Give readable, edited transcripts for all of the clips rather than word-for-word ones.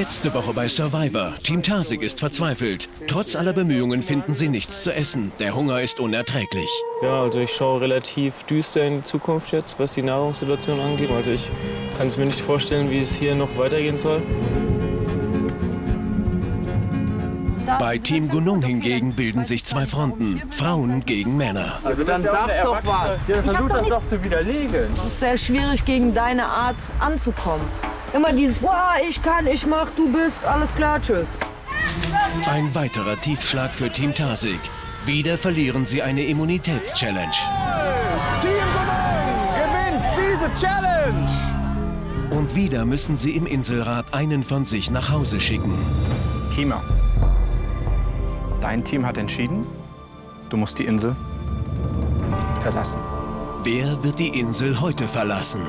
Letzte Woche bei Survivor. Team Tarsig ist verzweifelt. Trotz aller Bemühungen finden sie nichts zu essen. Der Hunger ist unerträglich. Ja, also ich schaue relativ düster in die Zukunft jetzt, was die Nahrungssituation angeht. Also ich kann es mir nicht vorstellen, wie es hier noch weitergehen soll. Bei Team Gunung hingegen bilden sich zwei Fronten. Frauen gegen Männer. Also dann sag doch was. Versuch das doch zu widerlegen. Es ist sehr schwierig, gegen deine Art anzukommen. Immer dieses, boah, ich kann, ich mach, du bist, alles klar, tschüss. Ein weiterer Tiefschlag für Team Tarsig. Wieder verlieren sie eine Immunitätschallenge. Team Gunung gewinnt diese Challenge! Und wieder müssen sie im Inselrat einen von sich nach Hause schicken. Kima, dein Team hat entschieden, du musst die Insel verlassen. Wer wird die Insel heute verlassen?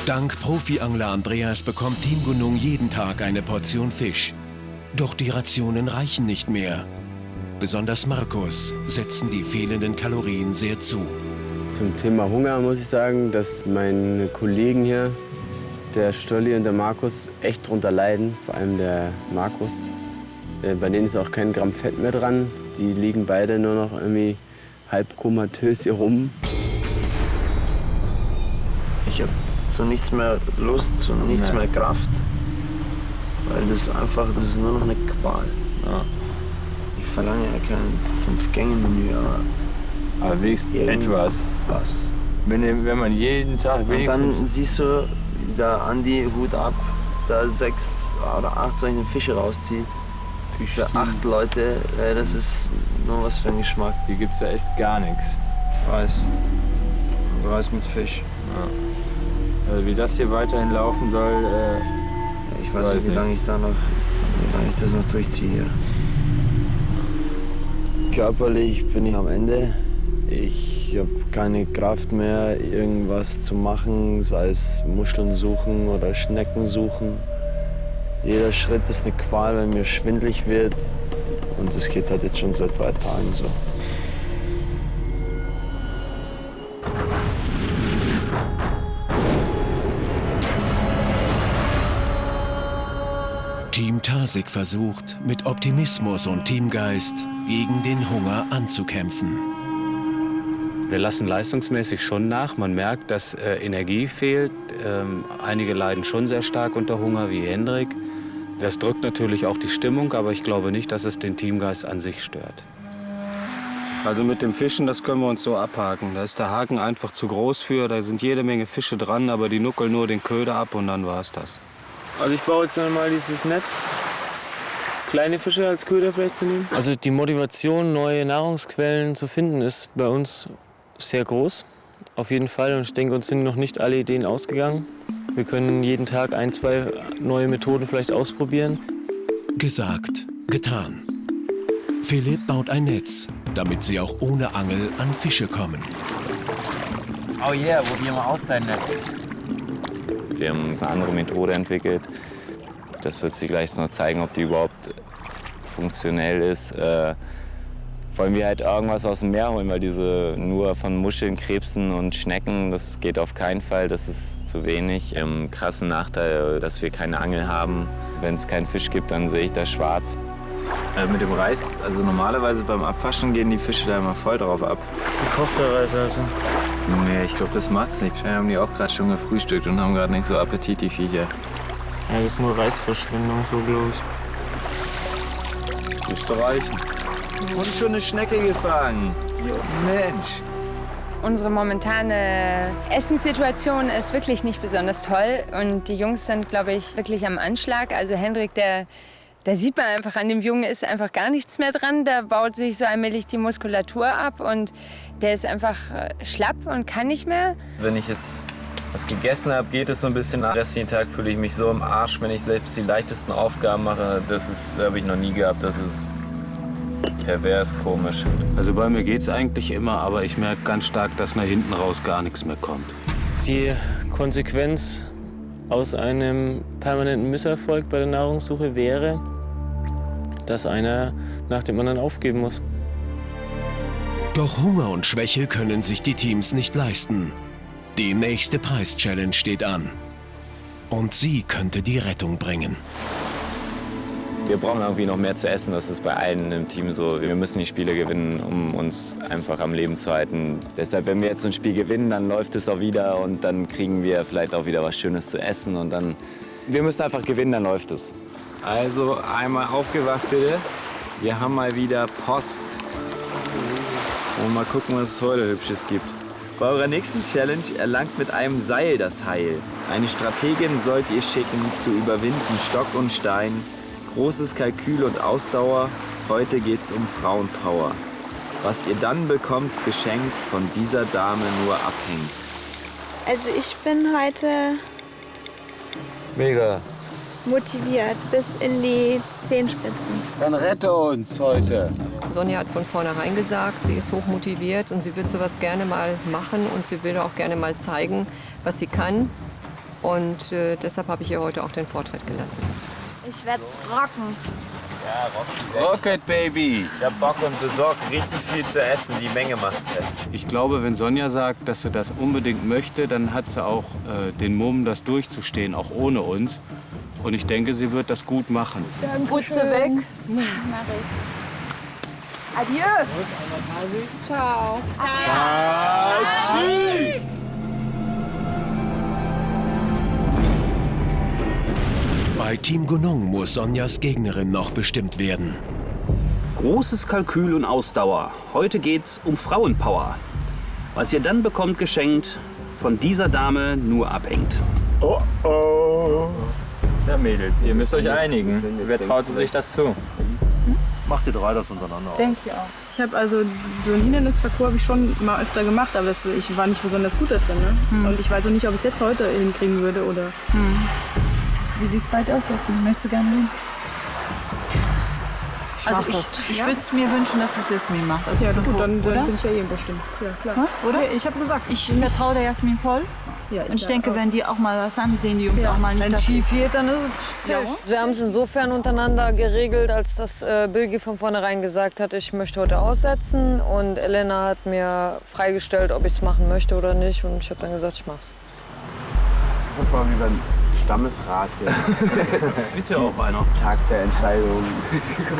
Dank Profi-Angler Andreas bekommt Team Gunung jeden Tag eine Portion Fisch. Doch die Rationen reichen nicht mehr. Besonders Markus setzen die fehlenden Kalorien sehr zu. Zum Thema Hunger muss ich sagen, dass meine Kollegen hier, der Stolli und der Markus, echt drunter leiden. Vor allem der Markus. Bei denen ist auch kein Gramm Fett mehr dran. Die liegen beide nur noch irgendwie halb komatös hier rum. Ich habe zu nichts mehr Lust, zu nichts mehr Kraft. Weil das ist nur noch eine Qual. Ja. Ich verlange ja kein 5-Gänge-Menü, Aber wenigstens etwas. Was. Wenn man jeden Tag wenigstens... Und dann siehst du, da Andi, Hut ab, da 6 oder 8 solche Fische rauszieht. Für 8 Leute, das ist nur was für ein Geschmack. Hier gibt's ja echt gar nichts. Reis mit Fisch. Ja. Also wie das hier weiterhin laufen soll, ich weiß nicht, wie lange ich das noch durchziehe hier. Körperlich bin ich am Ende. Ich habe keine Kraft mehr, irgendwas zu machen, sei es Muscheln suchen oder Schnecken suchen. Jeder Schritt ist eine Qual, wenn mir schwindelig wird. Und das geht halt jetzt schon seit 3 Tagen so. Team Tarsig versucht, mit Optimismus und Teamgeist gegen den Hunger anzukämpfen. Wir lassen leistungsmäßig schon nach. Man merkt, dass Energie fehlt. Einige leiden schon sehr stark unter Hunger, wie Hendrik. Das drückt natürlich auch die Stimmung, aber ich glaube nicht, dass es den Teamgeist an sich stört. Also mit dem Fischen, das können wir uns so abhaken. Da ist der Haken einfach zu groß für. Da sind jede Menge Fische dran, aber die nuckeln nur den Köder ab und dann war's das. Also ich baue jetzt dann mal dieses Netz. Kleine Fische als Köder vielleicht zu nehmen. Also die Motivation, neue Nahrungsquellen zu finden, ist bei uns sehr groß. Auf jeden Fall. Und ich denke, uns sind noch nicht alle Ideen ausgegangen. Wir können jeden Tag 1, 2 neue Methoden vielleicht ausprobieren. Gesagt, getan. Philipp baut ein Netz, damit sie auch ohne Angel an Fische kommen. Oh yeah, probier mal aus dein Netz. Wir haben uns eine andere Methode entwickelt. Das wird sich gleich noch zeigen, ob die überhaupt funktionell ist. wollen wir halt irgendwas aus dem Meer holen, weil diese nur von Muscheln, Krebsen und Schnecken, das geht auf keinen Fall, das ist zu wenig. Krassen Nachteil, dass wir keine Angel haben. Wenn es keinen Fisch gibt, dann sehe ich das schwarz. Mit dem Reis, also normalerweise beim Abwaschen gehen die Fische da immer voll drauf ab. Gekochter Reis also. Nee, ich glaube, das macht's nicht. Wahrscheinlich haben die auch gerade schon gefrühstückt und haben gerade nicht so Appetit, die Viecher. Ja, das ist nur Reisverschwendung, so glaube ich. Nicht reichen. Und schon eine Schnecke gefangen. Mensch. Unsere momentane Essenssituation ist wirklich nicht besonders toll. Und die Jungs sind, glaube ich, wirklich am Anschlag. Also Hendrik, da sieht man einfach, an dem Jungen ist einfach gar nichts mehr dran. Da baut sich so allmählich die Muskulatur ab und der ist einfach schlapp und kann nicht mehr. Wenn ich jetzt was gegessen habe, geht es so ein bisschen. Den restlichen Tag fühle ich mich so im Arsch, wenn ich selbst die leichtesten Aufgaben mache. Das habe ich noch nie gehabt. Das ist pervers komisch. Also bei mir geht's eigentlich immer, aber ich merke ganz stark, dass nach hinten raus gar nichts mehr kommt. Die Konsequenz aus einem permanenten Misserfolg bei der Nahrungssuche wäre, dass einer nach dem anderen aufgeben muss. Doch Hunger und Schwäche können sich die Teams nicht leisten. Die nächste Preis-Challenge steht an. Und sie könnte die Rettung bringen. Wir brauchen irgendwie noch mehr zu essen, das ist bei allen im Team so. Wir müssen die Spiele gewinnen, um uns einfach am Leben zu halten. Deshalb, wenn wir jetzt so ein Spiel gewinnen, dann läuft es auch wieder und dann kriegen wir vielleicht auch wieder was Schönes zu essen. Und dann, wir müssen einfach gewinnen, dann läuft es. Also einmal aufgewacht bitte. Wir haben mal wieder Post. Und mal gucken, was es heute Hübsches gibt. Bei eurer nächsten Challenge erlangt mit einem Seil das Heil. Eine Strategin sollt ihr schicken, zu überwinden Stock und Stein. Großes Kalkül und Ausdauer. Heute geht's um Frauenpower. Was ihr dann bekommt, geschenkt, von dieser Dame nur abhängt. Also ich bin heute Mega. motiviert bis in die Zehenspitzen. Dann rette uns heute. Sonja hat von vornherein gesagt, sie ist hochmotiviert und sie wird sowas gerne mal machen und sie will auch gerne mal zeigen, was sie kann. Und deshalb habe ich ihr heute auch den Vortritt gelassen. Ich werde rocken. Ja, Rocket Baby. Ich hab Bock und besorgt richtig viel zu essen. Die Menge macht's fett. Ich glaube, wenn Sonja sagt, dass sie das unbedingt möchte, dann hat sie auch den Mumm, das durchzustehen, auch ohne uns. Und ich denke, sie wird das gut machen. Dann Putze weg. Mach ich. Adieu. Ciao. Bei Team Gunung muss Sonjas Gegnerin noch bestimmt werden. Großes Kalkül und Ausdauer. Heute geht's um Frauenpower. Was ihr dann bekommt geschenkt, von dieser Dame nur abhängt. Oh oh. Ja, Mädels, ihr müsst euch einigen. Wer traut sich das zu? Macht ihr drei das untereinander aus? Denke ich auch. Ich habe also so ein Hindernisparcours habe ich schon mal öfter gemacht, aber ich war nicht besonders gut da drin. Ne? Und ich weiß auch nicht, ob ich es jetzt heute hinkriegen würde oder. Wie sieht es bei dir aus, Jasmin? Möchtest du gerne hin? Also ich würde es mir wünschen, dass es Jasmin macht. Also ja, gut, oder? dann bin ich ja hier bestimmt. Ja, klar. Ha? Oder? Ich habe gesagt, ich vertraue der Jasmin voll. Ja, und ich denke, wenn die auch mal was haben, sehen die Jungs auch mal nicht. Wenn es schief geht, dann ist es ja. Wir haben es insofern untereinander geregelt, als dass Bilgi von vornherein gesagt hat, ich möchte heute aussetzen. Und Elena hat mir freigestellt, ob ich es machen möchte oder nicht. Und ich habe dann gesagt, ich mach's. Guck mal, wie beim Stammesrat hier. Ist ja auch einer. Tag der Entscheidung.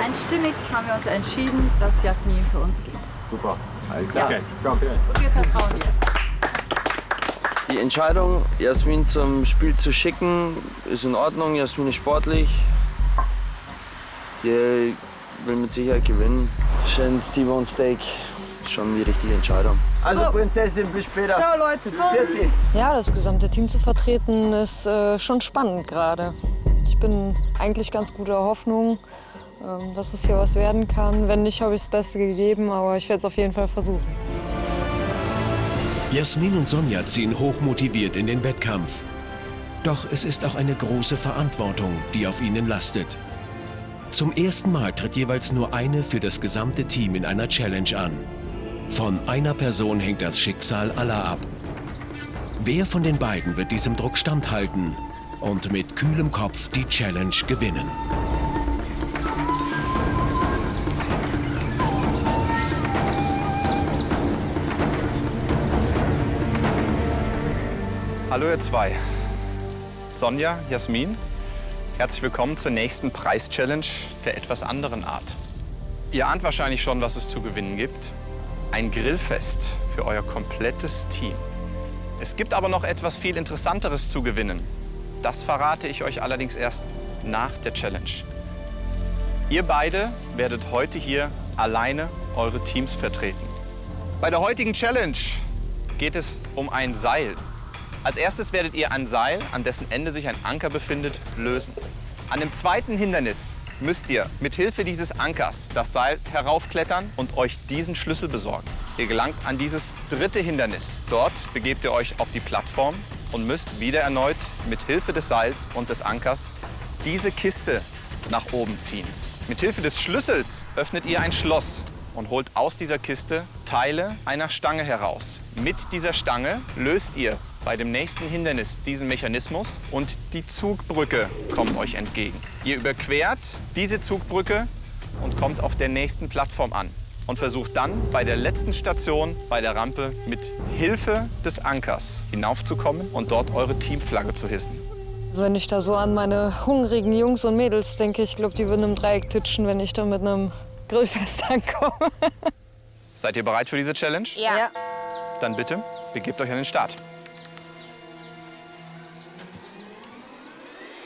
Einstimmig haben wir uns entschieden, dass Jasmin für uns geht. Super. Alles klar. Okay. Wir vertrauen ihr. Die Entscheidung, Jasmin zum Spiel zu schicken, ist in Ordnung. Jasmin ist sportlich. Die will mit Sicherheit gewinnen. Schön T-Bone Steak. Schon die richtige Entscheidung. Also Prinzessin, bis später. Ciao Leute. Ja, das gesamte Team zu vertreten ist schon spannend gerade. Ich bin eigentlich ganz guter Hoffnung, dass es hier was werden kann. Wenn nicht, habe ich das Beste gegeben, aber ich werde es auf jeden Fall versuchen. Jasmin und Sonja ziehen hochmotiviert in den Wettkampf. Doch es ist auch eine große Verantwortung, die auf ihnen lastet. Zum ersten Mal tritt jeweils nur eine für das gesamte Team in einer Challenge an. Von einer Person hängt das Schicksal aller ab. Wer von den beiden wird diesem Druck standhalten und mit kühlem Kopf die Challenge gewinnen? Hallo ihr zwei. Sonja, Jasmin, herzlich willkommen zur nächsten Preis-Challenge der etwas anderen Art. Ihr ahnt wahrscheinlich schon, was es zu gewinnen gibt. Ein Grillfest für euer komplettes Team. Es gibt aber noch etwas viel Interessanteres zu gewinnen. Das verrate ich euch allerdings erst nach der Challenge. Ihr beide werdet heute hier alleine eure Teams vertreten. Bei der heutigen Challenge geht es um ein Seil. Als erstes werdet ihr ein Seil, an dessen Ende sich ein Anker befindet, lösen. An dem zweiten Hindernis müsst ihr mit Hilfe dieses Ankers das Seil heraufklettern und euch diesen Schlüssel besorgen. Ihr gelangt an dieses dritte Hindernis. Dort begebt ihr euch auf die Plattform und müsst wieder erneut mit Hilfe des Seils und des Ankers diese Kiste nach oben ziehen. Mit Hilfe des Schlüssels öffnet ihr ein Schloss und holt aus dieser Kiste Teile einer Stange heraus. Mit dieser Stange löst ihr bei dem nächsten Hindernis diesen Mechanismus und die Zugbrücke kommt euch entgegen. Ihr überquert diese Zugbrücke und kommt auf der nächsten Plattform an und versucht dann bei der letzten Station, bei der Rampe, mit Hilfe des Ankers hinaufzukommen und dort eure Teamflagge zu hissen. Also wenn ich da so an meine hungrigen Jungs und Mädels denke, ich glaube, die würden im Dreieck titschen, wenn ich da mit einem Grillfest ankomme. Seid ihr bereit für diese Challenge? Ja. Dann bitte, begebt euch an den Start.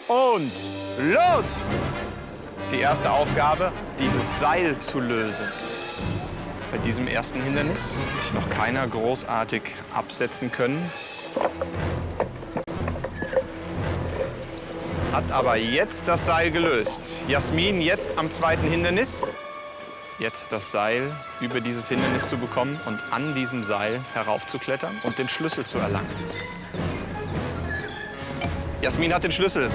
Und los! Die erste Aufgabe, dieses Seil zu lösen. Bei diesem ersten Hindernis hat sich noch keiner großartig absetzen können. Hat aber jetzt das Seil gelöst. Jasmin jetzt am zweiten Hindernis. Jetzt das Seil über dieses Hindernis zu bekommen und an diesem Seil heraufzuklettern und den Schlüssel zu erlangen. Jasmin hat den Schlüssel.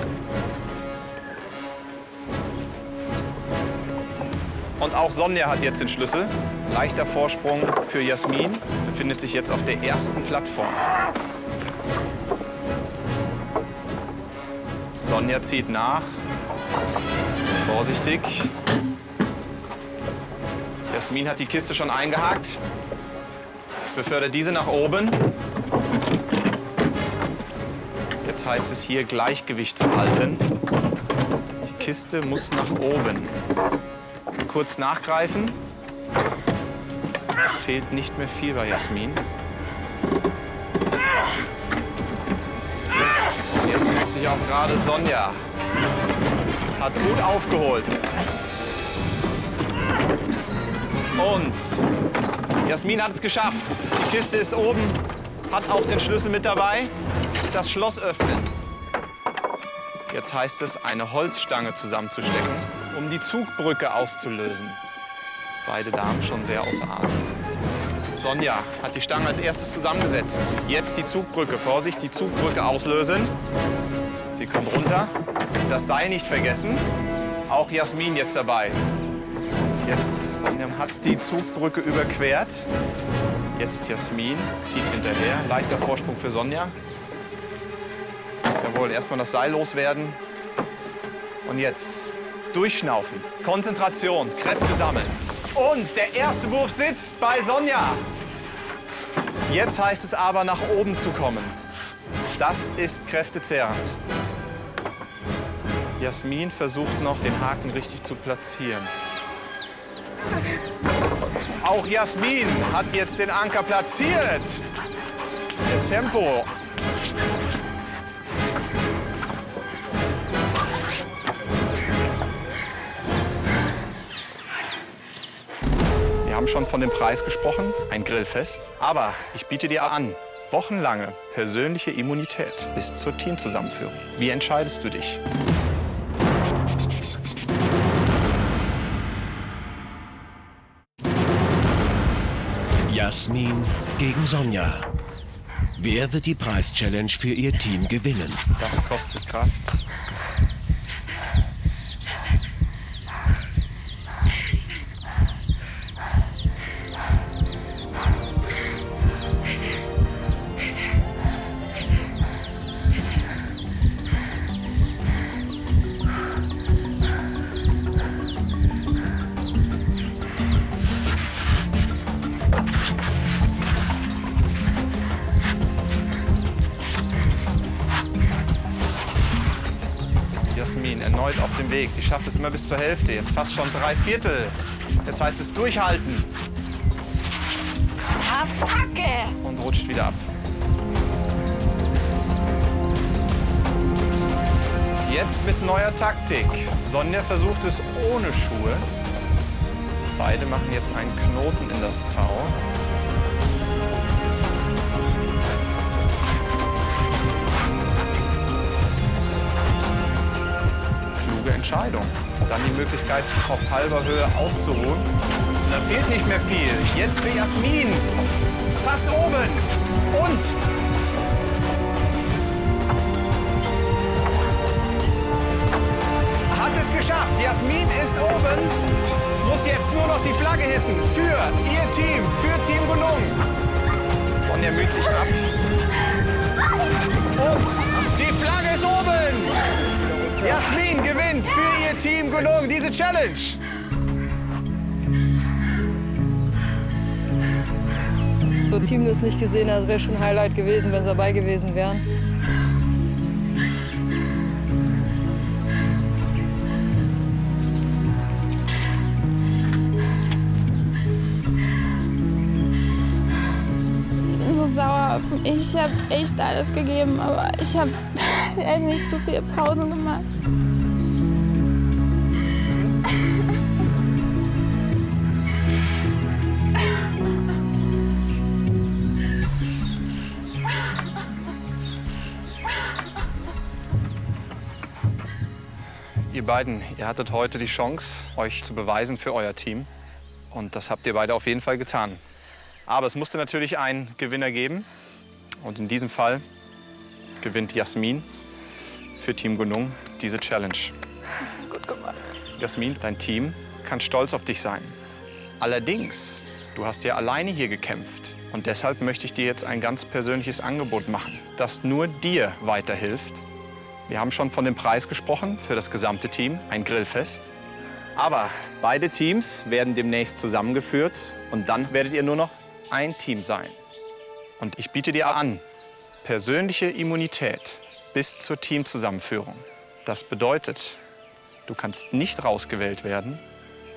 Und auch Sonja hat jetzt den Schlüssel. Leichter Vorsprung für Jasmin, befindet sich jetzt auf der ersten Plattform. Sonja zieht nach. Vorsichtig. Jasmin hat die Kiste schon eingehakt. Befördert diese nach oben. Jetzt heißt es hier, Gleichgewicht zu halten. Die Kiste muss nach oben. Kurz nachgreifen. Es fehlt nicht mehr viel bei Jasmin. Und jetzt merkt sich auch gerade Sonja. Hat gut aufgeholt. Und Jasmin hat es geschafft. Die Kiste ist oben, hat auch den Schlüssel mit dabei. Das Schloss öffnen. Jetzt heißt es, eine Holzstange zusammenzustecken, um die Zugbrücke auszulösen. Beide Damen schon sehr außer Atem. Sonja hat die Stange als erstes zusammengesetzt. Jetzt die Zugbrücke. Vorsicht, die Zugbrücke auslösen. Sie kommt runter. Das Seil nicht vergessen. Auch Jasmin jetzt dabei. Und jetzt, Sonja hat die Zugbrücke überquert. Jetzt Jasmin zieht hinterher. Leichter Vorsprung für Sonja. Jawohl, erstmal das Seil loswerden. Und jetzt durchschnaufen. Konzentration, Kräfte sammeln. Und der erste Wurf sitzt bei Sonja. Jetzt heißt es aber, nach oben zu kommen. Das ist kräftezehrend. Jasmin versucht noch, den Haken richtig zu platzieren. Auch Jasmin hat jetzt den Anker platziert. Jetzt Tempo. Wir haben schon von dem Preis gesprochen, ein Grillfest. Aber ich biete dir an, wochenlange persönliche Immunität bis zur Teamzusammenführung. Wie entscheidest du dich? Jasmin gegen Sonja. Wer wird die Preis-Challenge für ihr Team gewinnen? Das kostet Kraft. erneut auf dem Weg. Sie schafft es immer bis zur Hälfte, jetzt fast schon 3/4. Jetzt heißt es durchhalten. Ah, Facke! Und rutscht wieder ab. Jetzt mit neuer Taktik. Sonja versucht es ohne Schuhe. Beide machen jetzt einen Knoten in das Tau. Kluge Entscheidung. Dann die Möglichkeit, auf halber Höhe auszuruhen. Da fehlt nicht mehr viel. Jetzt für Jasmin. Ist fast oben. Und hat es geschafft. Jasmin ist oben. Muss jetzt nur noch die Flagge hissen. Für ihr Team. Für Team Gunung. Sonja müht sich ab. Und die Flagge ist oben. Jasmin gewinnt für ihr Team Gunung diese Challenge. So Team das nicht gesehen hat, wäre schon ein Highlight gewesen, wenn sie dabei gewesen wären. Ich bin so sauer auf mich. Ich habe echt alles gegeben, aber ich habe echt nicht zu viele Pausen gemacht. Ihr beiden, ihr hattet heute die Chance, euch zu beweisen für euer Team. Und das habt ihr beide auf jeden Fall getan. Aber es musste natürlich einen Gewinner geben. Und in diesem Fall gewinnt Jasmin für Team Gunung diese Challenge. Gut gemacht. Jasmin, dein Team kann stolz auf dich sein. Allerdings, du hast ja alleine hier gekämpft. Und deshalb möchte ich dir jetzt ein ganz persönliches Angebot machen, das nur dir weiterhilft. Wir haben schon von dem Preis gesprochen für das gesamte Team, ein Grillfest. Aber beide Teams werden demnächst zusammengeführt und dann werdet ihr nur noch ein Team sein. Und ich biete dir an, persönliche Immunität bis zur Teamzusammenführung. Das bedeutet, du kannst nicht rausgewählt werden,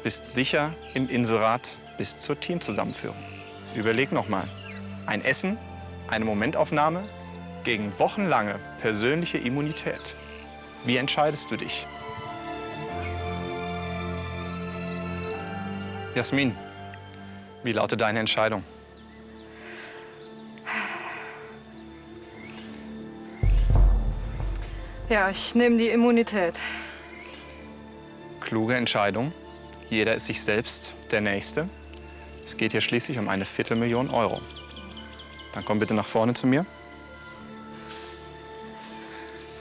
bist sicher im Inselrat bis zur Teamzusammenführung. Überleg noch mal. Ein Essen, eine Momentaufnahme gegen wochenlange persönliche Immunität. Wie entscheidest du dich? Jasmin, wie lautet deine Entscheidung? Ja, ich nehme die Immunität. Kluge Entscheidung. Jeder ist sich selbst der Nächste. Es geht hier schließlich um eine 250.000 €. Dann komm bitte nach vorne zu mir.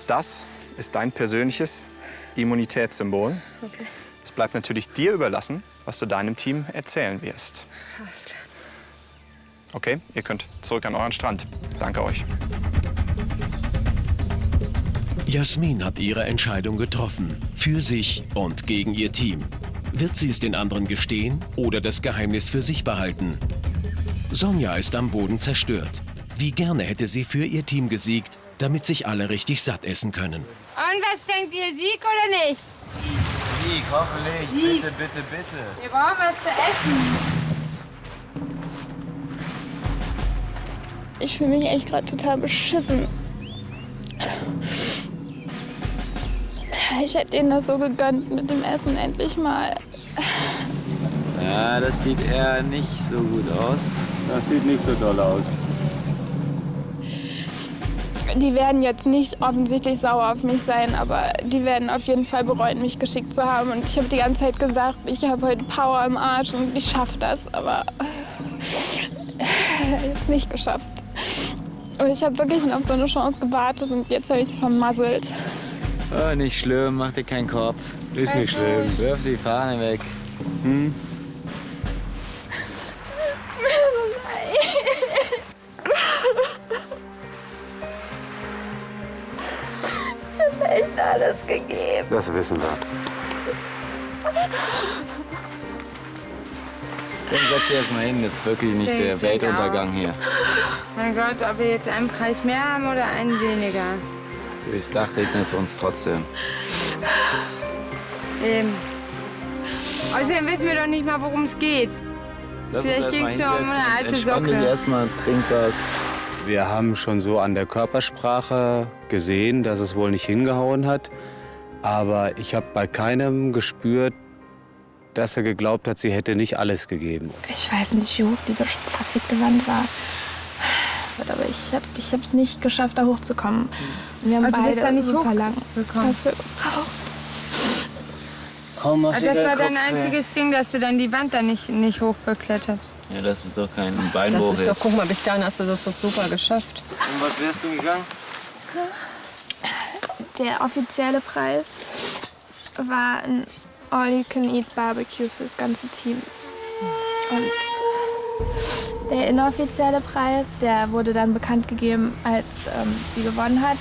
Das ist dein persönliches Immunitätssymbol. Okay. Es bleibt natürlich dir überlassen, was du deinem Team erzählen wirst. Alles klar. Okay, ihr könnt zurück an euren Strand. Danke euch. Jasmin hat ihre Entscheidung getroffen. Für sich und gegen ihr Team. Wird sie es den anderen gestehen oder das Geheimnis für sich behalten? Sonja ist am Boden zerstört. Wie gerne hätte sie für ihr Team gesiegt, damit sich alle richtig satt essen können. Und was denkt ihr, Sieg oder nicht? Sieg, hoffentlich. Sieg. Bitte, bitte, bitte. Wir brauchen was zu essen. Ich fühle mich echt gerade total beschissen. Ich hätte denen das so gegönnt mit dem Essen endlich mal. Ja, das sieht eher nicht so gut aus. Das sieht nicht so doll aus. Die werden jetzt nicht offensichtlich sauer auf mich sein, aber die werden auf jeden Fall bereuen, mich geschickt zu haben. Und ich habe die ganze Zeit gesagt, ich habe heute Power im Arsch und ich schaffe das, aber ich habe es nicht geschafft. Und ich habe wirklich auf so eine Chance gewartet und jetzt habe ich es vermasselt. Oh, nicht schlimm, mach dir keinen Kopf. Ist nicht schlimm. Wirf die Fahne weg. Hm? Ich habe echt alles gegeben. Das wissen wir. Dann setz dich erst mal hin, das ist wirklich nicht der Weltuntergang hier. Mein Gott, ob wir jetzt einen Preis mehr haben oder einen weniger. Durchs Dach regnet es uns trotzdem. Außerdem wissen wir doch nicht mal, worum es geht. Vielleicht ging es nur um eine alte Socke. Erstmal, trink was. Wir haben schon so an der Körpersprache gesehen, dass es wohl nicht hingehauen hat. Aber ich habe bei keinem gespürt, dass er geglaubt hat, sie hätte nicht alles gegeben. Ich weiß nicht, wie hoch diese verfickte Wand war. Aber ich habe es nicht geschafft, da hochzukommen. Wir haben Also, du bist da beide nicht super lang hochgekommen? dafür gebraucht. Also das war dein einziges Ding, dass du dann die Wand da nicht hochgeklettert. Ja, das ist doch kein Beinbruch Das ist doch, guck mal, bis dahin hast du das doch super geschafft. Um was wärst du gegangen? Der offizielle Preis war ein All-You-Can-Eat-Barbecue für das ganze Team. Und der inoffizielle Preis, der wurde dann bekannt gegeben, als sie gewonnen hat.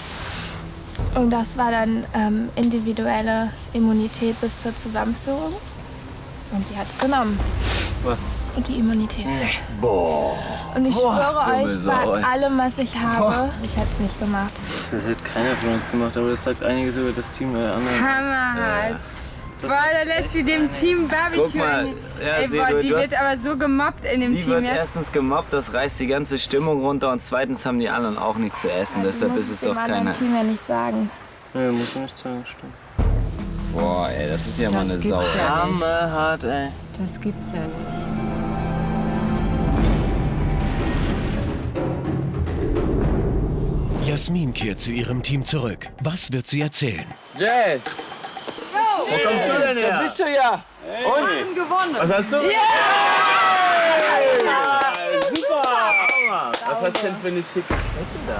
Und das war dann individuelle Immunität bis zur Zusammenführung. Und die hat's genommen. Was? Die Immunität. Boah. Und ich schwöre dumme euch, Sau, bei ey. allem, was ich habe, ich hätte es nicht gemacht. Das hat keiner von uns gemacht, aber das sagt einiges über das Team der anderen. Hammerhart. Boah, da lässt sie dem Team Barbecue. Guck mal, ja, Ey, sie, boah, die du wird hast- aber so gemobbt in dem Sie Team wird jetzt. erstens gemobbt, das reißt die ganze Stimmung runter und zweitens haben die anderen auch nichts zu essen. Deshalb ist es doch dem keine... anderen Team ja nicht sagen. Ja, muss ich nicht sagen, stimmt. Boah, ey, das ist ja mal eine gibt's Sau. ja ey. nicht. Hammerhart, ey. Das gibt's ja nicht. Jasmin kehrt zu ihrem Team zurück. Was wird sie erzählen? Jess! Wo kommst du denn her? Da bist du ja. Und? Gewonnen. Was hast du? Yeah! Super! Was hast du denn für eine schicke Kette da?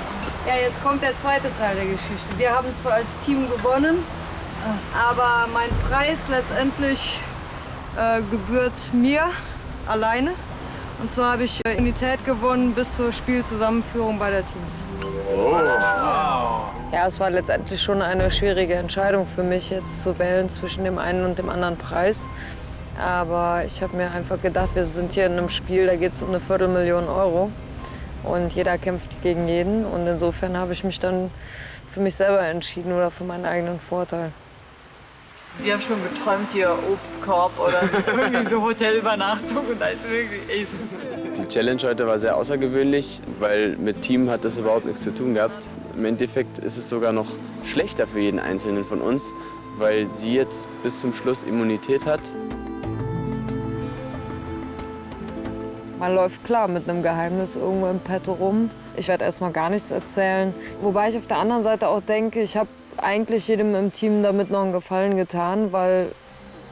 Ja, jetzt kommt der zweite Teil der Geschichte. Wir haben zwar als Team gewonnen, aber mein Preis letztendlich gebührt mir alleine. Und zwar habe ich Immunität gewonnen bis zur Spielzusammenführung beider Teams. Ja, es war letztendlich schon eine schwierige Entscheidung für mich, jetzt zu wählen zwischen dem einen und dem anderen Preis. Aber ich habe mir einfach gedacht, wir sind hier in einem Spiel, da geht es um eine Viertelmillion Euro. Und jeder kämpft gegen jeden. Und insofern habe ich mich dann für mich selber entschieden oder für meinen eigenen Vorteil. Wir haben schon geträumt, hier Obstkorb oder irgendwie so Hotelübernachtung und da ist irgendwie Essen. Die Challenge heute war sehr außergewöhnlich, weil mit Team hat das überhaupt nichts zu tun gehabt. Im Endeffekt ist es sogar noch schlechter für jeden Einzelnen von uns, weil sie jetzt bis zum Schluss Immunität hat. Man läuft klar mit einem Geheimnis irgendwo im Petto rum. Ich werde erstmal gar nichts erzählen. Wobei ich auf der anderen Seite auch denke, ich habe eigentlich jedem im Team damit noch einen Gefallen getan, weil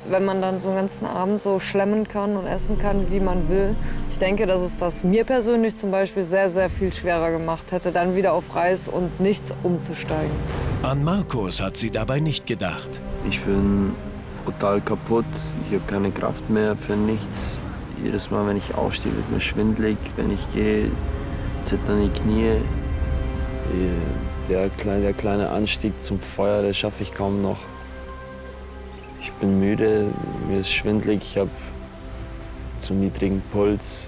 wenn man dann so einen ganzen Abend so schlemmen kann und essen kann, wie man will, ich denke, dass es das mir persönlich zum Beispiel sehr, sehr viel schwerer gemacht hätte, dann wieder auf Reis und nichts umzusteigen. An Markus hat sie dabei nicht gedacht. Ich bin total kaputt. Ich habe keine Kraft mehr für nichts. Jedes Mal, wenn ich aufstehe, wird mir schwindelig. Wenn ich gehe, zittern die Knie. Der kleine Anstieg zum Feuer, das schaffe ich kaum noch. Ich bin müde, mir ist schwindelig, ich habe zu niedrigen Puls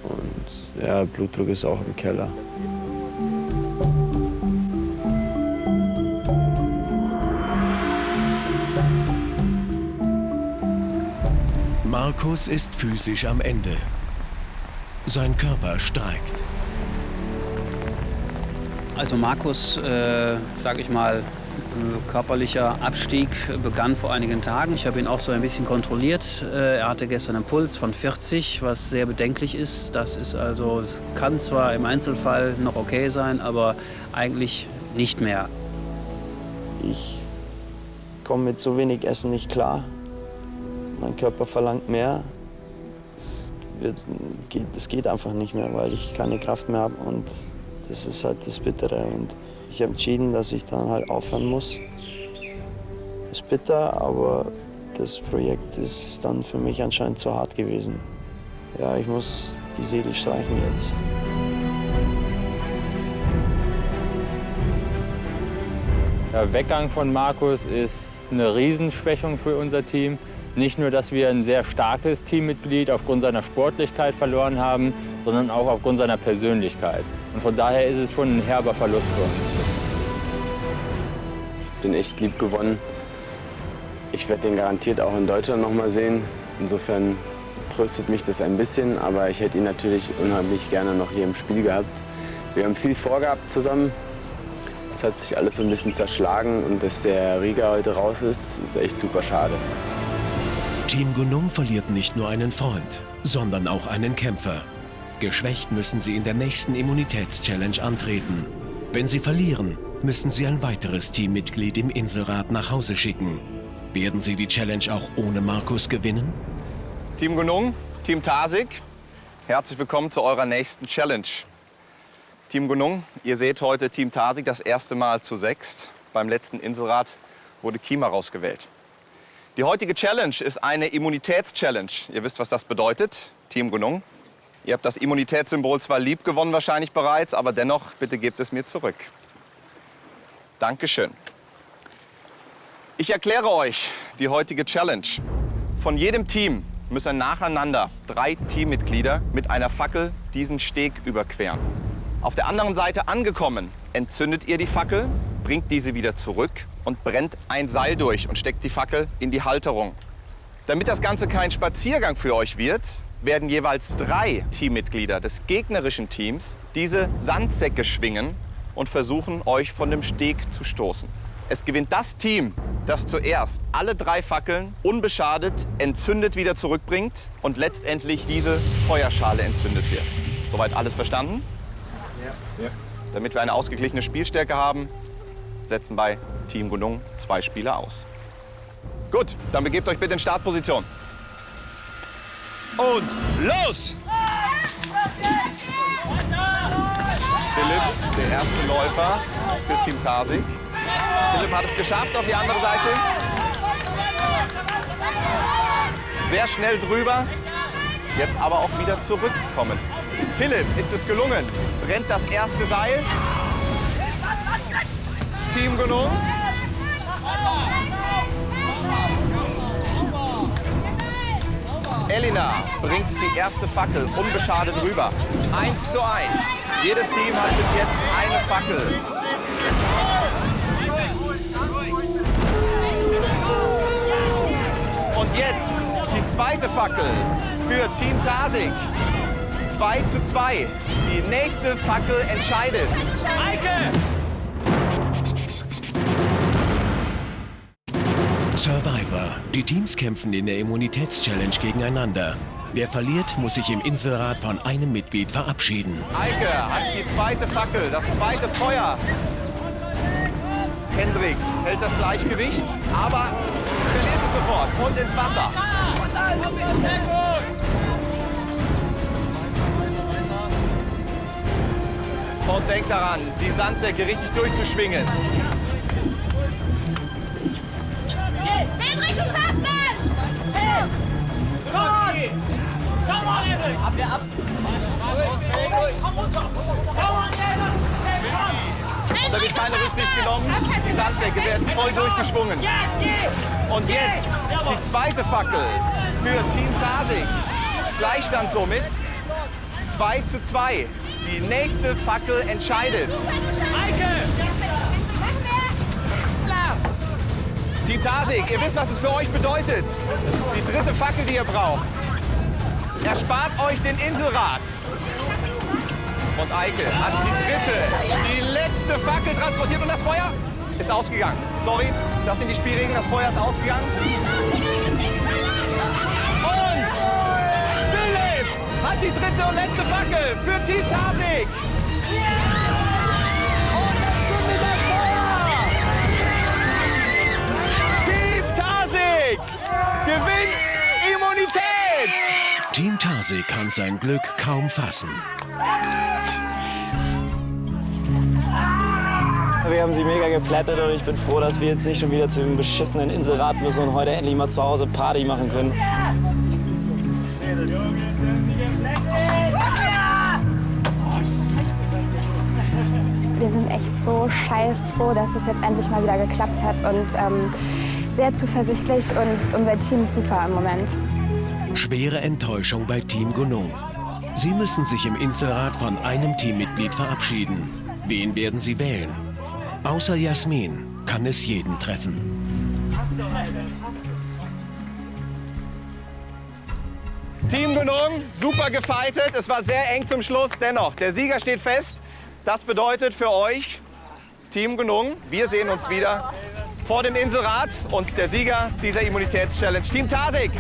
und ja, Blutdruck ist auch im Keller. Markus ist physisch am Ende. Sein Körper streikt. Also Markus, sage ich mal, körperlicher Abstieg begann vor einigen Tagen. Ich habe ihn auch so ein bisschen kontrolliert. Er hatte gestern einen Puls von 40, was sehr bedenklich ist. Das ist also, es kann zwar im Einzelfall noch okay sein, aber eigentlich nicht mehr. Ich komme mit so wenig Essen nicht klar. Mein Körper verlangt mehr. Es geht einfach nicht mehr, weil ich keine Kraft mehr habe. Und das ist halt das Bittere. Und ich habe entschieden, dass ich dann halt aufhören muss. Ist bitter, aber das Projekt ist dann für mich anscheinend zu hart gewesen. Ja, ich muss die Segel streichen jetzt. Der Weggang von Markus ist eine Riesenschwächung für unser Team. Nicht nur, dass wir ein sehr starkes Teammitglied aufgrund seiner Sportlichkeit verloren haben, sondern auch aufgrund seiner Persönlichkeit. Und von daher ist es schon ein herber Verlust für uns. bin echt lieb gewonnen. Ich werde den garantiert auch in Deutschland noch mal sehen. Insofern tröstet mich das ein bisschen, aber ich hätte ihn natürlich unheimlich gerne noch hier im Spiel gehabt. Wir haben viel vorgehabt zusammen. Es hat sich alles so ein bisschen zerschlagen und dass der Riga heute raus ist, ist echt super schade. Team Gunung verliert nicht nur einen Freund, sondern auch einen Kämpfer. Geschwächt müssen sie in der nächsten Immunitätschallenge antreten. Wenn sie verlieren, müssen sie ein weiteres Teammitglied im Inselrat nach Hause schicken. Werden sie die Challenge auch ohne Markus gewinnen? Team Gunung, Team Tarsig, herzlich willkommen zu eurer nächsten Challenge. Team Gunung, ihr seht heute Team Tarsig das erste Mal zu 6. Beim letzten Inselrat wurde Kima rausgewählt. Die heutige Challenge ist eine Immunitätschallenge. Ihr wisst, was das bedeutet, Team Gunung. Ihr habt das Immunitätssymbol zwar lieb gewonnen wahrscheinlich bereits, aber dennoch, bitte gebt es mir zurück. Dankeschön. Ich erkläre euch die heutige Challenge. Von jedem Team müssen nacheinander 3 Teammitglieder mit einer Fackel diesen Steg überqueren. Auf der anderen Seite angekommen, entzündet ihr die Fackel, bringt diese wieder zurück und brennt ein Seil durch und steckt die Fackel in die Halterung. Damit das Ganze kein Spaziergang für euch wird, werden jeweils 3 Teammitglieder des gegnerischen Teams diese Sandsäcke schwingen und versuchen, euch von dem Steg zu stoßen. Es gewinnt das Team, das zuerst alle 3 Fackeln unbeschadet entzündet wieder zurückbringt und letztendlich diese Feuerschale entzündet wird. Soweit alles verstanden? Ja. Damit wir eine ausgeglichene Spielstärke haben, setzen bei Team Gunung 2 Spieler aus. Gut, dann begebt euch bitte in Startposition. Und los! Philipp, der erste Läufer für Team Tarsig. Philipp hat es geschafft auf die andere Seite. Sehr schnell drüber. Jetzt aber auch wieder zurückkommen. Philipp, ist es gelungen? Brennt das erste Seil. Team Gunung. Elina bringt die erste Fackel unbeschadet rüber. 1:1. Jedes Team hat bis jetzt eine Fackel. Und jetzt die zweite Fackel für Team Tarsig. 2:2. Die nächste Fackel entscheidet. Eike! Survivor. Die Teams kämpfen in der Immunitätschallenge gegeneinander. Wer verliert, muss sich im Inselrat von einem Mitglied verabschieden. Eike hat die zweite Fackel, das zweite Feuer. Hendrik hält das Gleichgewicht, aber verliert es sofort und ins Wasser. Und denkt daran, die Sandsäcke richtig durchzuschwingen. Hendrik, du schaffst es! Komm on! Komm on, Hendrik! Ab der ab! Komm runter! Komm on, Hendrik! Und da wird keine Rücksicht genommen. Die Sandsäcke werden voll durchgeschwungen. Und jetzt die zweite Fackel für Team Tarsig. Gleichstand somit. 2:2. Die nächste Fackel entscheidet. Team Tarsig, ihr wisst, was es für euch bedeutet. Die dritte Fackel, die ihr braucht. Erspart euch den Inselrat. Und Eike hat die dritte, die letzte Fackel transportiert und das Feuer ist ausgegangen. Sorry, das sind die Spielregeln, das Feuer ist ausgegangen. Und Philipp hat die dritte und letzte Fackel für Team Tarsig. Und entzündet das Feuer. Team Tarsig gewinnt Immunität. Team Tarsig kann sein Glück kaum fassen. Wir haben sie mega geplättet und ich bin froh, dass wir jetzt nicht schon wieder zu dem beschissenen Inselrat müssen und heute endlich mal zu Hause Party machen können. Wir sind echt so scheißfroh, dass es jetzt endlich mal wieder geklappt hat und sehr zuversichtlich und unser Team ist super im Moment. Schwere Enttäuschung bei Team Gunung. Sie müssen sich im Inselrat von einem Teammitglied verabschieden. Wen werden sie wählen? Außer Jasmin kann es jeden treffen. Team Gunung, super gefightet. Es war sehr eng zum Schluss. Dennoch, der Sieger steht fest. Das bedeutet für euch, Team Gunung, wir sehen uns wieder vor dem Inselrad. Und der Sieger dieser Immunitätschallenge, Team Tarsig,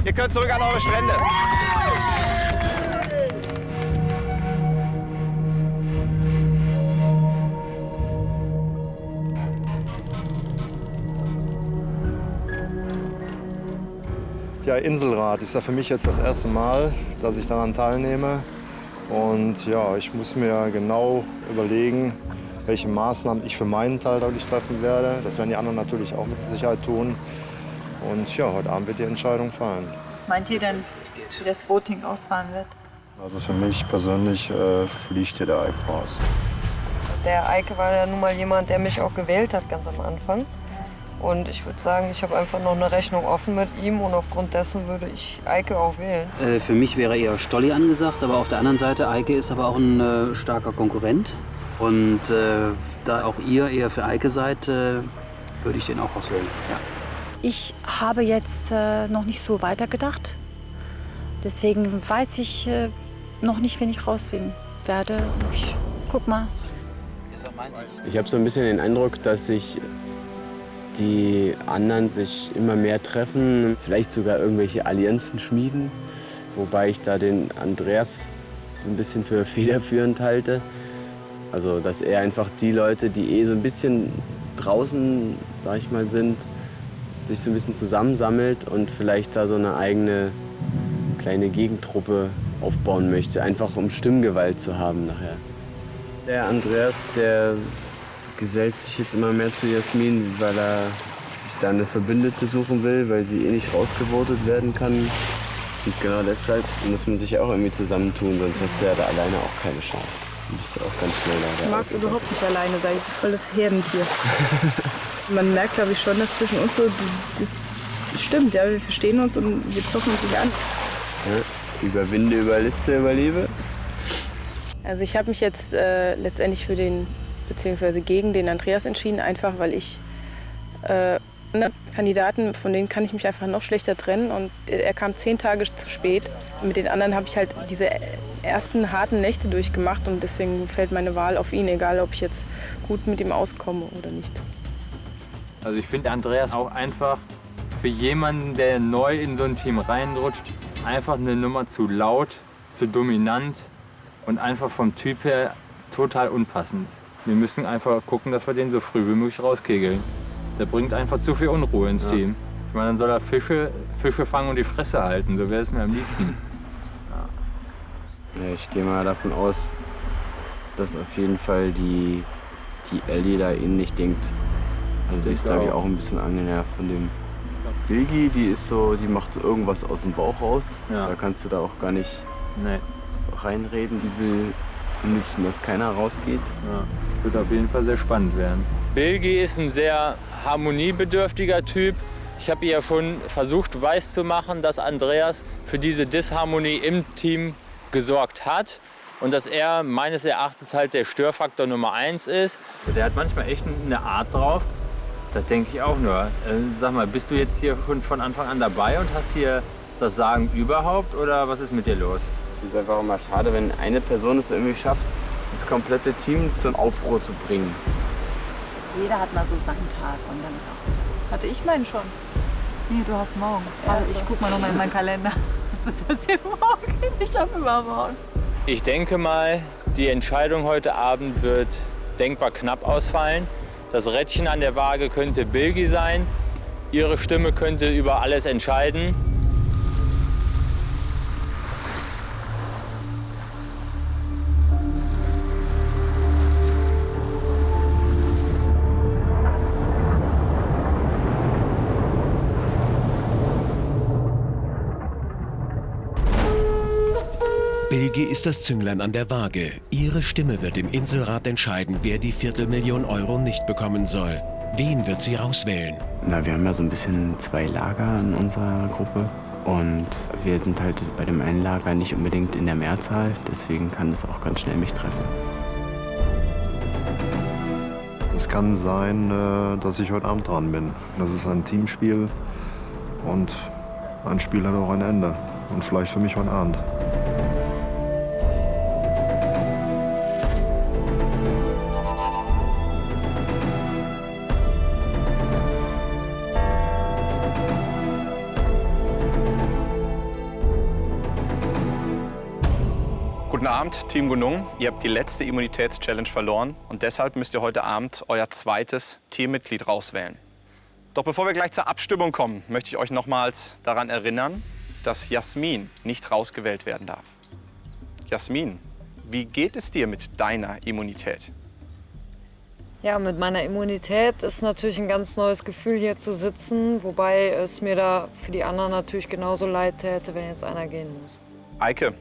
ihr könnt zurück an eure Strände. Ja, Inselrad ist ja für mich jetzt das erste Mal, dass ich daran teilnehme. Und ja, ich muss mir genau überlegen, welche Maßnahmen ich für meinen Teil dadurch treffen werde. Das werden die anderen natürlich auch mit Sicherheit tun. Und ja, heute Abend wird die Entscheidung fallen. Was meint ihr denn, wie das Voting ausfallen wird? Also für mich persönlich fliegt hier der Eike raus. Der Eike war ja nun mal jemand, der mich auch gewählt hat ganz am Anfang. Und ich würde sagen, ich habe einfach noch eine Rechnung offen mit ihm und aufgrund dessen würde ich Eike auch wählen. Für mich wäre eher Stolli angesagt, aber auf der anderen Seite, Eike ist aber auch ein starker Konkurrent. Und da auch ihr eher für Eike seid, würde ich den auch auswählen. Ja. Ich habe jetzt noch nicht so weitergedacht. Deswegen weiß ich noch nicht, wen ich rauswählen werde. Ich guck mal. Ich habe so ein bisschen den Eindruck, dass sich die anderen sich immer mehr treffen, vielleicht sogar irgendwelche Allianzen schmieden. Wobei ich da den Andreas so ein bisschen für federführend halte. Also, dass er einfach die Leute, die so ein bisschen draußen, sag ich mal, sind, sich so ein bisschen zusammensammelt und vielleicht da so eine eigene kleine Gegentruppe aufbauen möchte, einfach um Stimmgewalt zu haben nachher. Der Andreas, der gesellt sich jetzt immer mehr zu Jasmin, weil er sich da eine Verbündete suchen will, weil sie eh nicht rausgevotet werden kann. Und genau deshalb muss man sich auch irgendwie zusammentun, sonst hast du ja da alleine auch keine Chance. Du bist ja auch ganz schnell da. Ich mag überhaupt nicht alleine sein, ich bin voll das Herdentier. Man merkt, glaube ich, schon, dass zwischen uns so, das stimmt, ja, wir verstehen uns und wir zocken uns nicht an. Ja, überwinde, überliste, überlebe. Also ich habe mich jetzt letztendlich für den beziehungsweise gegen den Andreas entschieden, einfach weil ich Kandidaten, von denen kann ich mich einfach noch schlechter trennen und er kam 10 Tage zu spät. Mit den anderen habe ich halt diese ersten harten Nächte durchgemacht und deswegen fällt meine Wahl auf ihn, egal ob ich jetzt gut mit ihm auskomme oder nicht. Also ich finde Andreas auch einfach für jemanden, der neu in so ein Team reinrutscht, einfach eine Nummer zu laut, zu dominant und einfach vom Typ her total unpassend. Wir müssen einfach gucken, dass wir den so früh wie möglich rauskegeln. Der bringt einfach zu viel Unruhe ins Team. Ich meine, dann soll er Fische fangen und die Fresse halten. So wäre es mir am liebsten. Ja, ich gehe mal davon aus, dass auf jeden Fall die Ellie da ähnlich denkt. Also die ist, glaube ich, auch ein bisschen angenervt von dem. Bilgi, die macht so irgendwas aus dem Bauch raus. Ja. Da kannst du da auch gar nicht reinreden. Die will am liebsten, dass keiner rausgeht. Ja. Wird auf jeden Fall sehr spannend werden. Bilgi ist ein sehr harmoniebedürftiger Typ. Ich habe ihr ja schon versucht weiszumachen, dass Andreas für diese Disharmonie im Team gesorgt hat und dass er meines Erachtens halt der Störfaktor Nummer 1 ist. Der hat manchmal echt eine Art drauf. Da denke ich auch nur. Sag mal, bist du jetzt hier schon von Anfang an dabei und hast hier das Sagen überhaupt oder was ist mit dir los? Es ist einfach immer schade, wenn eine Person es irgendwie schafft, das komplette Team zum Aufruhr zu bringen. Jeder hat mal so seinen Tag und dann ist auch. Hatte ich meinen schon? Nee, du hast morgen. Also ich guck mal noch mal in meinen Kalender. Was ist das hier morgen? Ich habe immer morgen. Ich denke mal, die Entscheidung heute Abend wird denkbar knapp ausfallen. Das Rädchen an der Waage könnte Bilgi sein. Ihre Stimme könnte über alles entscheiden. Bilgi ist das Zünglein an der Waage. Ihre Stimme wird im Inselrat entscheiden, wer die 250.000 € nicht bekommen soll. Wen wird sie rauswählen? Na, wir haben ja so ein bisschen 2 Lager in unserer Gruppe. Und wir sind halt bei dem einen Lager nicht unbedingt in der Mehrzahl. Deswegen kann es auch ganz schnell mich treffen. Es kann sein, dass ich heute Abend dran bin. Das ist ein Teamspiel und ein Spiel hat auch ein Ende. Und vielleicht für mich heute Abend. Guten Abend, Team Gunung. Ihr habt die letzte Immunitätschallenge verloren und deshalb müsst ihr heute Abend euer zweites Teammitglied rauswählen. Doch bevor wir gleich zur Abstimmung kommen, möchte ich euch nochmals daran erinnern, dass Jasmin nicht rausgewählt werden darf. Jasmin, wie geht es dir mit deiner Immunität? Ja, mit meiner Immunität ist natürlich ein ganz neues Gefühl, hier zu sitzen, wobei es mir da für die anderen natürlich genauso leid täte, wenn jetzt einer gehen muss. Eike,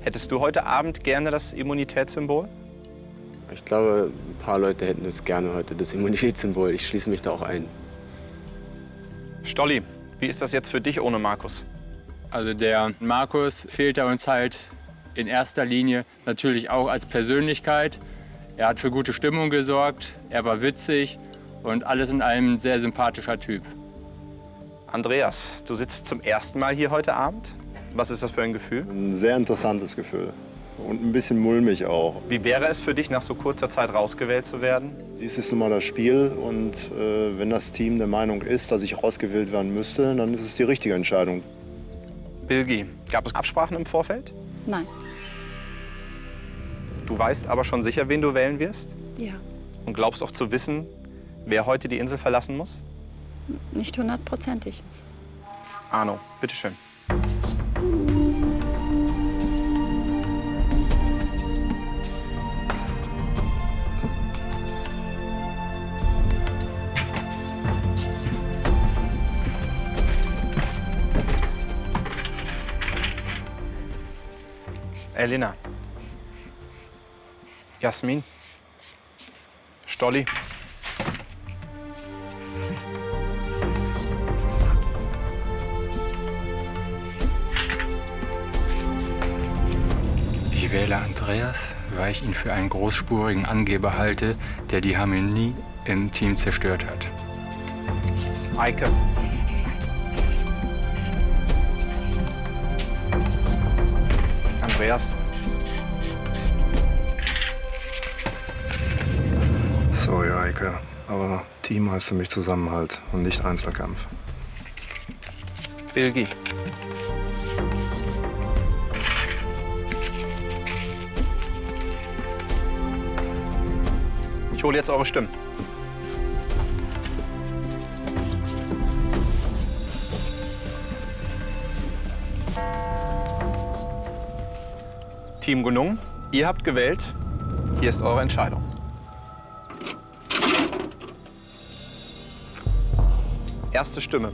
hättest du heute Abend gerne das Immunitätssymbol? Ich glaube, ein paar Leute hätten es gerne heute, das Immunitätssymbol. Ich schließe mich da auch ein. Stolli, wie ist das jetzt für dich ohne Markus? Also der Markus fehlt uns halt in erster Linie natürlich auch als Persönlichkeit. Er hat für gute Stimmung gesorgt, er war witzig und alles in allem ein sehr sympathischer Typ. Andreas, du sitzt zum ersten Mal hier heute Abend. Was ist das für ein Gefühl? Ein sehr interessantes Gefühl und ein bisschen mulmig auch. Wie wäre es für dich, nach so kurzer Zeit rausgewählt zu werden? Dies ist nun mal das Spiel und wenn das Team der Meinung ist, dass ich rausgewählt werden müsste, dann ist es die richtige Entscheidung. Bilgi, gab es Absprachen im Vorfeld? Nein. Du weißt aber schon sicher, wen du wählen wirst? Ja. Und glaubst auch zu wissen, wer heute die Insel verlassen muss? Nicht 100%. Arno, bitteschön. Elena. Jasmin. Stolli. Ich wähle Andreas, weil ich ihn für einen großspurigen Angeber halte, der die Harmonie im Team zerstört hat. Eike. Andreas. Sorry, Eike, aber Team heißt für mich Zusammenhalt und nicht Einzelkampf. Bilgi. Ich hole jetzt eure Stimmen. Team Gunung, ihr habt gewählt. Hier ist eure Entscheidung. Erste Stimme.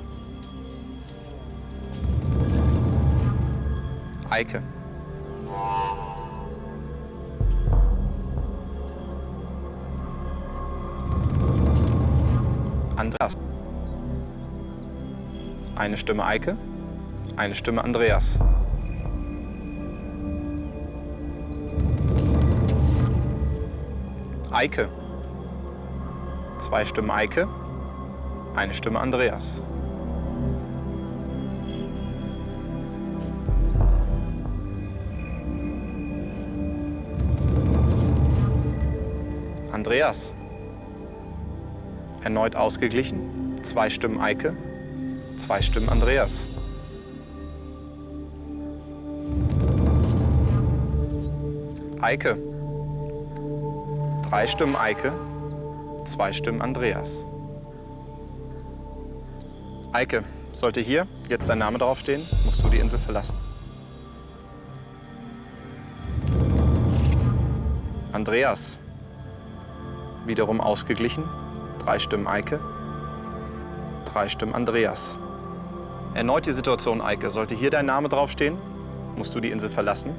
Eike. Andreas. Eine Stimme Eike, eine Stimme Andreas. Eike. 2 Stimmen Eike, eine Stimme Andreas. Andreas. Erneut ausgeglichen. 2 Stimmen Eike, 2 Stimmen Andreas. Eike. 3 Stimmen Eike, 2 Stimmen Andreas. Eike, sollte hier jetzt dein Name draufstehen, musst du die Insel verlassen. Andreas. Wiederum ausgeglichen. 3 Stimmen Eike, 3 Stimmen Andreas. Erneut die Situation, Eike. Sollte hier dein Name draufstehen, musst du die Insel verlassen.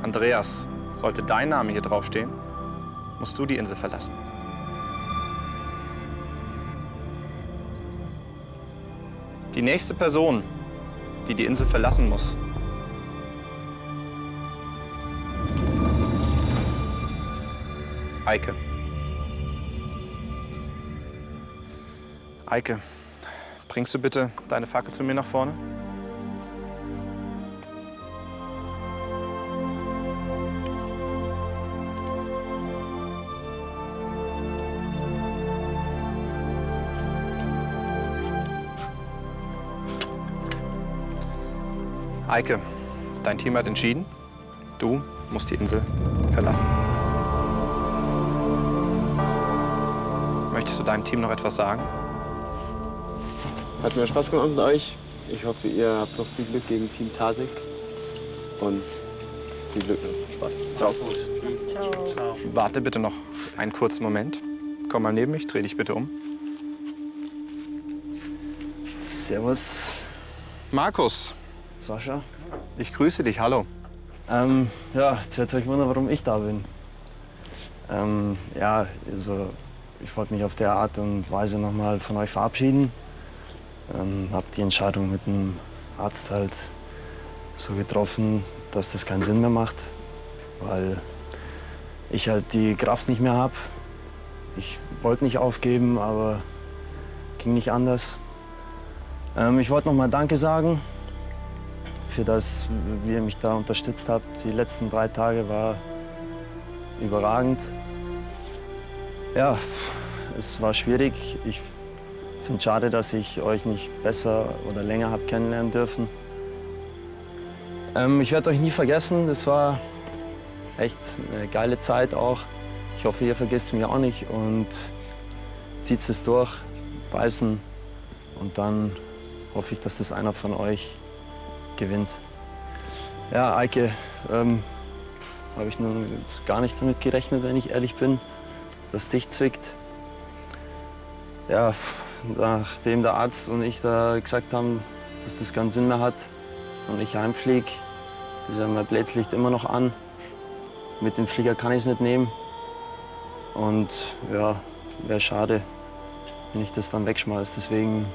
Andreas, sollte dein Name hier draufstehen, musst du die Insel verlassen. Die nächste Person, die die Insel verlassen muss, Eike. Eike, bringst du bitte deine Fackel zu mir nach vorne? Eike, dein Team hat entschieden, du musst die Insel verlassen. Möchtest du deinem Team noch etwas sagen? Hat mir Spaß gemacht mit euch. Ich hoffe, ihr habt noch viel Glück gegen Team Tarsig. Und viel Glück noch. Spaß. Ciao. Ciao. Warte bitte noch einen kurzen Moment. Komm mal neben mich, dreh dich bitte um. Servus. Markus. Sascha. Ich grüße dich, hallo. Ja, jetzt werdet ihr euch wundern, warum ich da bin. Ja, also ich wollte mich auf der Art und Weise noch mal von euch verabschieden. Habe die Entscheidung mit dem Arzt halt so getroffen, dass das keinen Sinn mehr macht, weil ich halt die Kraft nicht mehr habe. Ich wollte nicht aufgeben, aber ging nicht anders. Ich wollte noch mal Danke sagen für das, wie ihr mich da unterstützt habt. Die letzten 3 Tage war überragend. Ja, es war schwierig. Ich finde es schade, dass ich euch nicht besser oder länger habe kennenlernen dürfen. Ich werde euch nie vergessen. Das war echt eine geile Zeit auch. Ich hoffe, ihr vergesst mich auch nicht und zieht es durch, beißen und dann hoffe ich, dass das einer von euch gewinnt. Ja, Eike, habe ich nun jetzt gar nicht damit gerechnet, wenn ich ehrlich bin, dass dich zwickt. Ja, nachdem der Arzt und ich da gesagt haben, dass das keinen Sinn mehr hat und ich heimfliege, ist ja mein Blitzlicht immer noch an. Mit dem Flieger kann ich es nicht nehmen. Und ja, wäre schade, wenn ich das dann wegschmeiße. Deswegen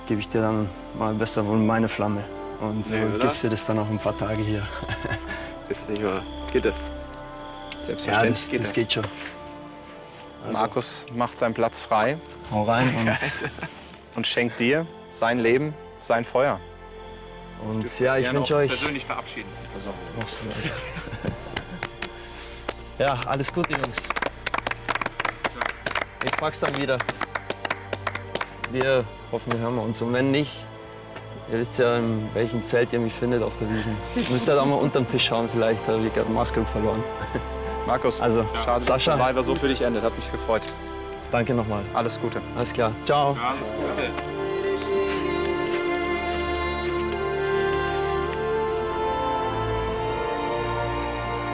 gebe ich dir dann mal besser wohl meine Flamme. Und gibst dir das dann auch ein paar Tage hier. Ist nicht wahr. Geht das? Selbstverständlich ja, das geht schon. Also. Markus macht seinen Platz frei. Hau rein und schenkt dir sein Leben, sein Feuer. Und ja, ich wünsche euch persönlich verabschieden. Also. Ja, alles Gute, Jungs. Ich pack's dann wieder. Wir hoffen, wir hören uns. Und wenn nicht, ihr wisst ja, in welchem Zelt ihr mich findet auf der Wiesn. Ihr müsst halt auch mal unter den Tisch schauen, vielleicht habe ich gerade Maske verloren. Markus, also, schade, Sascha, dass Survivor so für dich endet. Hat mich gefreut. Danke nochmal. Alles Gute. Alles klar. Ciao. Ja, alles Gute.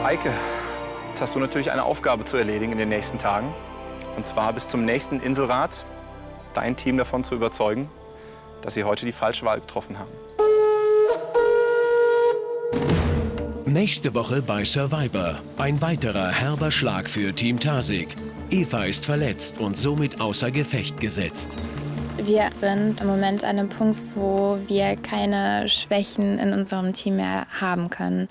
Eike, jetzt hast du natürlich eine Aufgabe zu erledigen in den nächsten Tagen. Und zwar bis zum nächsten Inselrat dein Team davon zu überzeugen, dass sie heute die falsche Wahl getroffen haben. Nächste Woche bei Survivor. Ein weiterer herber Schlag für Team Tarsig. Eva ist verletzt und somit außer Gefecht gesetzt. Wir sind im Moment an einem Punkt, wo wir keine Schwächen in unserem Team mehr haben können.